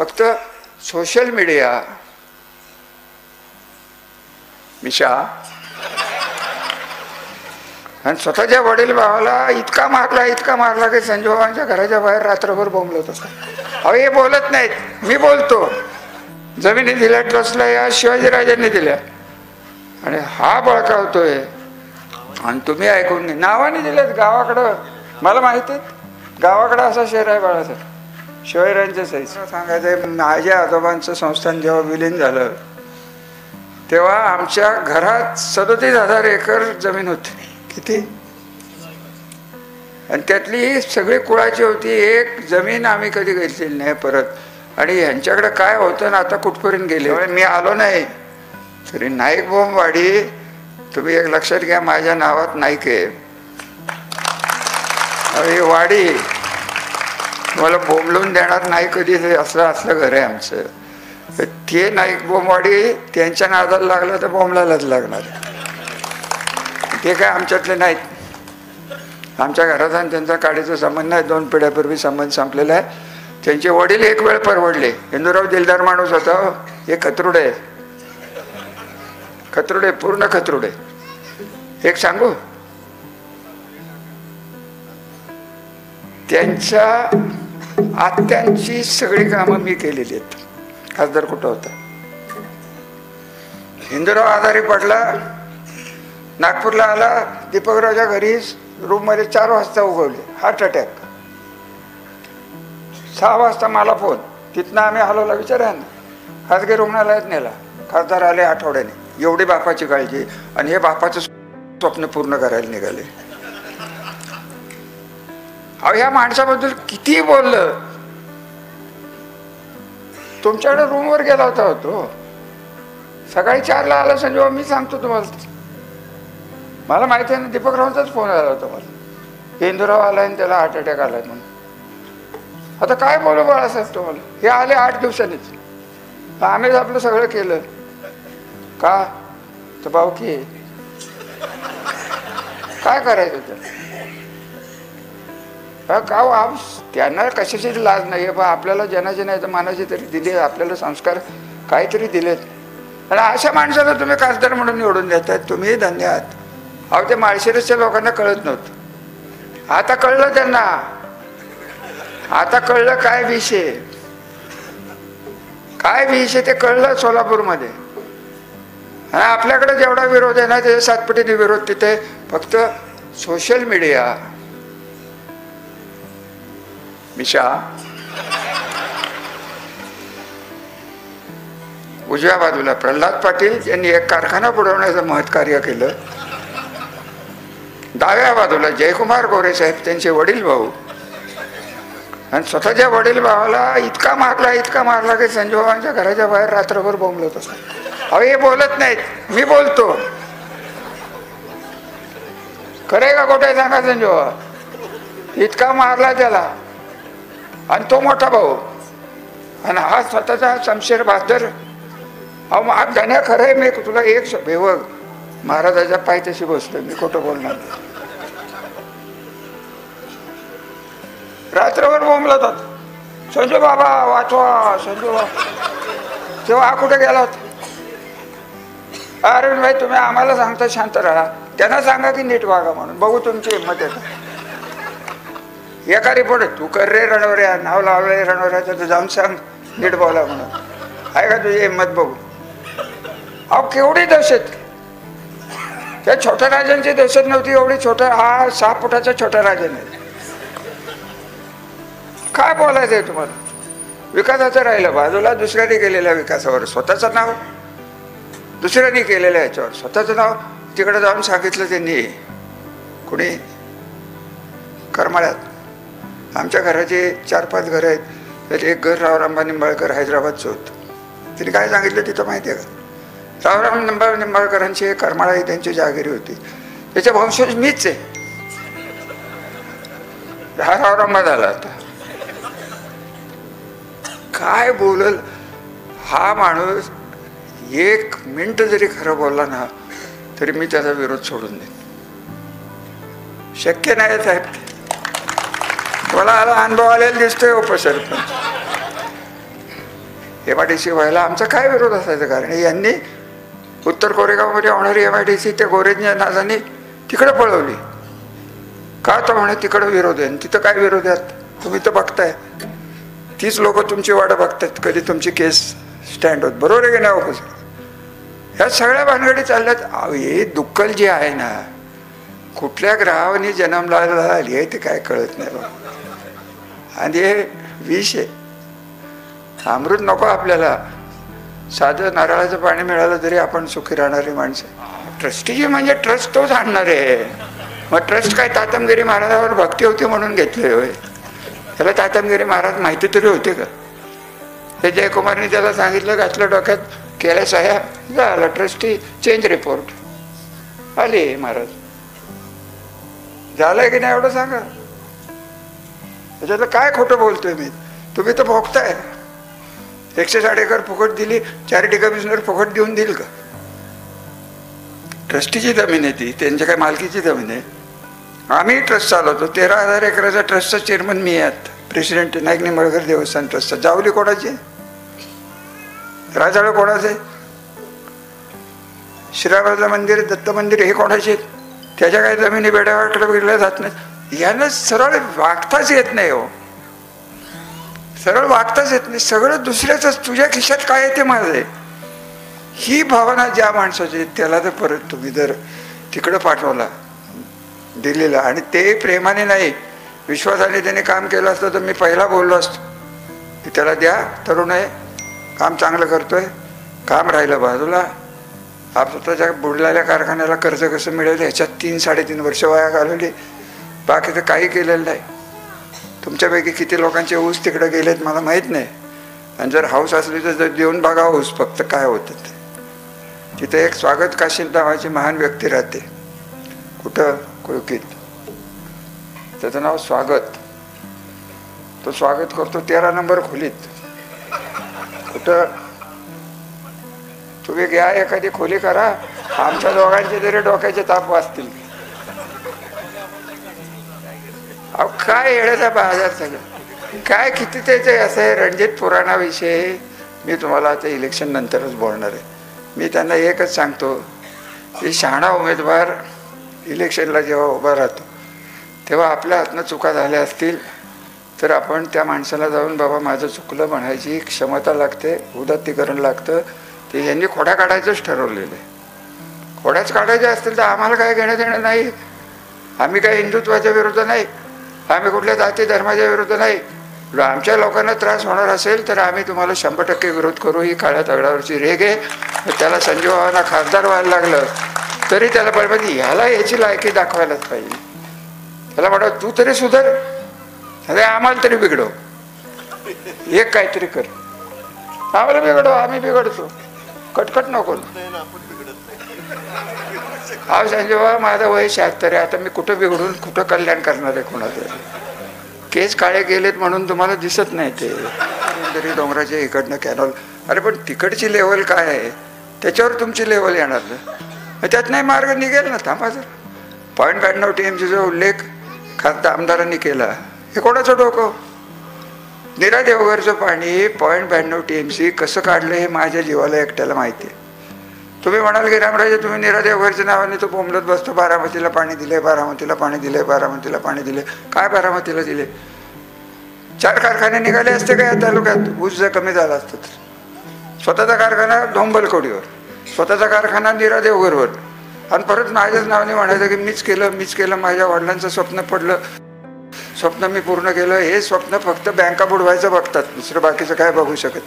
फक्त social media मिशा आणि स्वतःच्या वडील भावाला इतका मारला की संजोबांच्या घराच्या बाहेर रात्रभर बोंबलत होता. अहो हे बोलत नाहीत, मी बोलतो. जमिनी दिल्या ट्रस्टला या शिवाजीराजांनी दिल्या आणि हा बळकावतोय आणि तुम्ही ऐकून नाही. नावाने दिलेत गावाकडं, मला माहिती आहे गावाकडं असा शहर आहे बाळासाहेब शिवाजीराजांचं साईज सांगायचं. माझ्या आजोबांचं संस्थान जेव्हा विलीन झालं तेव्हा आमच्या घरात 37,000 एकर जमीन होती. किती? आणि त्यातली सगळी कुळाची होती. एक जमीन आम्ही कधी घेतलेली नाही परत. आणि यांच्याकडे काय होतं ना आता कुठपर्यंत गेले. मी आलो नाही तरी नाईक बोंबवाडी तुम्ही एक लक्षात घ्या, माझ्या नावात नाईक आहे. ही वाडी मला बोंबलून देणार नाही कधी. असलं घर आहे आमचं. ते नाईक बोंबवाडी त्यांच्या नादाला लागलं तर बोंबलायलाच लागणार. ते काय आमच्यातले नाहीत. आमच्या घरात आणि त्यांचा काडीचा संबंध नाही. 2 पिढ्यापूर्वी संबंध संपलेला आहे. त्यांचे वडील एक वेळ परवडले. हिंदूराव दिलदार माणूस होता. हे खतरुडे पूर्ण खतरुडे. एक सांगू, त्यांच्या आत्यांची सगळी कामं मी केलेली आहेत. खासदार कुठं होता. हिंदूराव आजारी पडला, नागपूरला आला. दीपकरावच्या घरी रूममध्ये 4 वाजता उगवले, हार्ट अटॅक. 6 वाजता मला फोन. तिथनं आम्ही हलवला. विचारा ना, खाजगी रुग्णालयात नेला. खासदार आले आठवड्याने. एवढी बापाची काळजी. आणि हे बापाचं स्वप्न पूर्ण करायला निघाले. अहो ह्या माणसाबद्दल किती बोललं. तुमच्याकडे रूमवर गेला होता तो. सकाळी 4ला आला संजोबा. मी सांगतो तुम्हाला, मला माहिती आहे ना. दीपकरावांचाच फोन आला होता मला. हिंदूराव आलाय आणि त्याला हार्ट अटॅक आलाय म्हणून. आता काय बोलू बाळासाहेब तुम्हाला. हे आले 8 दिवसांनीच. आम्हीच आपलं सगळं केलं का तर भाऊकी काय करायचं का. त्यांना कशाची लाज नाही बा. आपल्याला जनाची नाही तर मानाची तरी दिली. आपल्याला संस्कार काहीतरी दिलेत. आणि अशा माणसाला तुम्ही खासदार म्हणून निवडून देताय. तुम्ही धन्य आहात. अहो ते माळशिरसच्या लोकांना कळत नव्हतं. आता कळलं त्यांना. आता कळलं काय विषय ते कळलं सोलापूरमध्ये. आणि आपल्याकडे जेवढा विरोध आहे ना त्याच्या 7 पटीने विरोध तिथे. फक्त सोशल मीडिया मिशा उजव्या बाजूला प्रल्हाद पाटील यांनी एक कारखाना बुडवण्याचं महत् कार्य केलं. डाव्या बाजूला जयकुमार गोरे साहेब त्यांचे वडील भाऊ. आणि स्वतःच्या वडील भावाला इतका मारला की संजोबांच्या घराच्या बाहेर रात्रभर बोंबलत होता. अहो हे बोलत नाहीत, मी बोलतो. खरे का खोटे सांगा. संजोबा इतका मारला त्याला. आणि तो मोठा भाऊ. आणि हा स्वतःचा शमशेर बहादर. अहो मग गाण्या खरं आहे. मी तुला एक बेवग महाराजाच्या पायथ्याशी बसलो. मी खोटं बोलणार. रात्रभर बोंबलत होता. संजू बाबा वाचवा, संजू बाबा. तेव्हा हा कुठे गेला होता. अरे भाई तुम्ही आम्हाला सांगता शांत राहा. त्यांना सांगा की नीट वागा म्हणून. बघू तुमची हिंमत आहे. एका रिपोर्ट तू कर रे रणवऱ्या, नाव लावलंय रणवऱ्याचं, तू जाऊन सांग नीट बोला म्हणून. आहे का तुझी हिंमत. बघू. अहो केवढी दहशत. त्या छोट्या राजांची दहशत नव्हती एवढी. छोटा हा 6 फुटाचा छोटा राजा नाही. काय बोलायचं आहे तुम्हाला. विकासाचं राहिलं बाजूला. दुसऱ्याने केलेल्या विकासावर स्वतःचं नाव, दुसऱ्याने केलेल्या याच्यावर स्वतःचं नाव. तिकडे जाऊन सांगितलं त्यांनी. कुणी करमाळ्यात. आमच्या घराचे 4-5 घरं आहेत. त्यात एक घर रावराम निंबाळकर हैदराबादचं होतं. तिने काय सांगितलं तिथं माहिती आहे का. रावराम निंबाळकरांची करमाळा ही त्यांची जहागिरी होती. त्याच्या वंशज मीच आहे. हा रावरामा झाला. आता काय बोलल हा माणूस. 1 मिनिट जरी खरं बोलला ना तरी मी त्याचा विरोध सोडून देईन. शक्य नाही साहेब. मला अनुभव आलेला दिसतोय उपसरपंच. MIDC व्हायला आमचा काय विरोध असायचा? कारण यांनी उत्तर कोरेगावमध्ये होणारी MIDC त्या गोरेजच्या नादाने तिकडे पळवली का? तर म्हणे तिकडे विरोध आहे. आणि तिथं काय विरोध आहेत? तुम्ही तर बघताय, तीच लोक तुमची वाट बघतात कधी तुमची केस स्टँड होत. बरोबर आहे की नाही हो? ह्या सगळ्या भानगडी चालल्यात. हे दुक्कल जे आहे ना, कुठल्या ग्रहाने जन्मला आली आहे ते काय कळत नाही बघ. आणि हे विष आहे. अमृत नको आपल्याला. साधं नारळाचं पाणी मिळालं तरी आपण सुखी राहणारी माणसं. ट्रस्टीजी म्हणजे ट्रस्ट तोच आणणार आहे. मग ट्रस्ट काय तातमगिरी महाराजावर भक्ती होती म्हणून घेतले होय? त्याला तातमगिरी महाराज माहिती तरी होते का? ते जयकुमारने त्याला सांगितलं, घातलं डोक्यात, केल्या सह्या, झालं ट्रस्टी चेंज रिपोर्ट आली. महाराज झालंय की नाही एवढं सांगा. त्याच्यातलं काय खोटं बोलतोय मी? तुम्ही तर भोगताय. 160 एकर फुकट दिली, चॅरिटी कमिशनर फुकट देऊन देईल का? ट्रस्टीची जमीन आहे ती, त्यांच्या काय मालकीची जमीन आहे. आम्ही ट्रस्ट चालवतो. 13,000 एकराचा ट्रस्टचा चेअरमन मी आहेत, प्रेसिडेंट नाईक निंबाळकर देवस्थान ट्रस्टचा. जावली कोणाची? राजाळ कोणाचे? श्रीरामाचं मंदिर, दत्त मंदिर हे कोणाचे? त्याच्या काही जमिनी बेड्याकडे गेल्या जात नाही. यांना सरळ वागताच येत नाही हो. सरळ वागताच येत नाही. सगळं दुसऱ्याच. तुझ्या खिशात काय आहे ते माझं आहे, ही भावना ज्या माणसाची, त्याला तर परत तुम्ही जर तिकडं पाठवला दिल्लीला, आणि ते प्रेमाने नाही विश्वासाने त्याने काम केलं असतं, तर मी पहिला बोललो असतो की त्याला द्या, तरुण आहे, काम चांगलं करतोय, काम राहिलं बाजूला. आप स्वतःच्या बुडलेल्या कारखान्याला कर्ज कसं मिळेल ह्याच्यात 3-3.5 वर्ष वाया घालवली. बाकीचं काही केलेलं नाही. तुमच्यापैकी किती लोकांचे ऊस तिकडे गेलेत मला माहीत नाही. आणि जर हाऊस असली तर देऊन बघा ऊस फक्त काय होतं ते. तिथे एक स्वागत काशीद नावाची महान व्यक्ती राहते. कुठं? कुळकीत. त्याचं नाव स्वागत. तो स्वागत करतो 13 नंबर खोलीत. कुठं? तुम्ही घ्या एखादी खोली करा, आमच्या दोघांचे तरी डोक्याचे ताप वाचतील. अहो काय येण्याचा बाजार सगळं काय किती त्याचे असं आहे. रणजित पुराणाविषयी मी तुम्हाला आता इलेक्शन नंतरच बोलणार आहे. मी त्यांना एकच सांगतो की शहाणा उमेदवार इलेक्शनला जेव्हा उभा राहतो तेव्हा आपल्या हातनं चुका झाल्या असतील तर आपण त्या माणसाला जाऊन बाबा माझं चुकलं म्हणायची क्षमता लागते, उदात्तीकरण लागतं. ते यांनी खोड्या काढायचंच ठरवलेलं आहे. खोड्याच काढायच्या असतील तर आम्हाला काय घेणं देणं नाही. आम्ही काय हिंदुत्वाच्या विरुद्ध नाही, आम्ही कुठल्या जाती धर्माच्या विरुद्ध नाही. आमच्या लोकांना त्रास होणार असेल तर आम्ही तुम्हाला 100% विरोध करू. ही काळ्या तगडावरची रेग आहे. त्याला संजय बाबांना खासदार व्हायला लागलं तरी त्याला पाहिजे ह्याला याची लायकी दाखवायलाच पाहिजे. त्याला म्हणा तू तरी सुधर, अरे आम्हाला तरी बिघडव, एक काहीतरी कर. आम्हाला बिघडव, आम्ही बिघडतो, कटकट नको. हा संजय बाबा माझं वय 76 आहे, आता मी कुठं बिघडून कुठं कल्याण करणार आहे कोणाचं? केस काळे गेलेत म्हणून तुम्हाला दिसत नाही ते तरी डोंगराच्या इकडनं कॅनॉल. अरे पण तिकडची लेवल काय आहे त्याच्यावर तुमची लेवल येणार ना, त्यात नाही मार्ग निघेल ना. थांबा जर 0.92 TMCचा उल्लेख खासदार आमदारांनी केला, हे कोणाचं डोकं? नीरा देवघरचं पाणी 0.92 TMC कसं काढलं हे माझ्या जीवाला एकट्याला माहिती आहे. तुम्ही म्हणाल की रामराजे तुम्ही नीरा देवघरच्या नावाने तो बोंबलत बसतो, बारामतीला पाणी दिले, बारामतीला पाणी दिले, बारामतीला पाणी दिले. काय बारामतीला दिले? 4 कारखाने निघाले असते का या तालुक्यात? ऊस जर कमी झाला असतं तर. स्वतःचा कारखाना धोंबलकोडीवर, स्वतःचा कारखाना नीरा देवघरवर, आणि परत माझ्याच नावाने म्हणायचं की मीच केलं, माझ्या वडिलांचं स्वप्न पडलं, स्वप्न मी पूर्ण केलं. हे स्वप्न फक्त बँका बुडवायचं बघतात, दुसरं बाकीचं काय बघू शकत.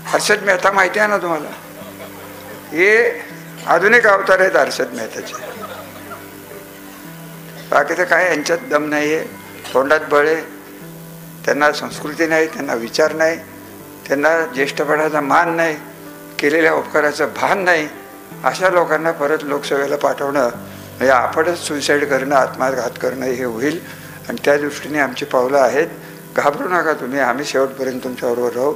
हर्षद मेहता माहिती आहे ना तुम्हाला? हे आधुनिक अवतार आहेत हर्षद मेहताचे. बाकीचं काय यांच्यात दम नाही आहे, तोंडात बळ आहे. त्यांना संस्कृती नाही, त्यांना विचार नाही, त्यांना ज्येष्ठपणाचा मान नाही, केलेल्या उपकाराचं भान नाही. अशा लोकांना परत लोकसभेला पाठवणं म्हणजे आपणच सुसाईड करणं, आत्मघात करणं हे होईल. आणि त्या दृष्टीने आमची पावलं आहेत. घाबरू नका तुम्ही, आम्ही शेवटपर्यंत तुमच्याबरोबर राहू.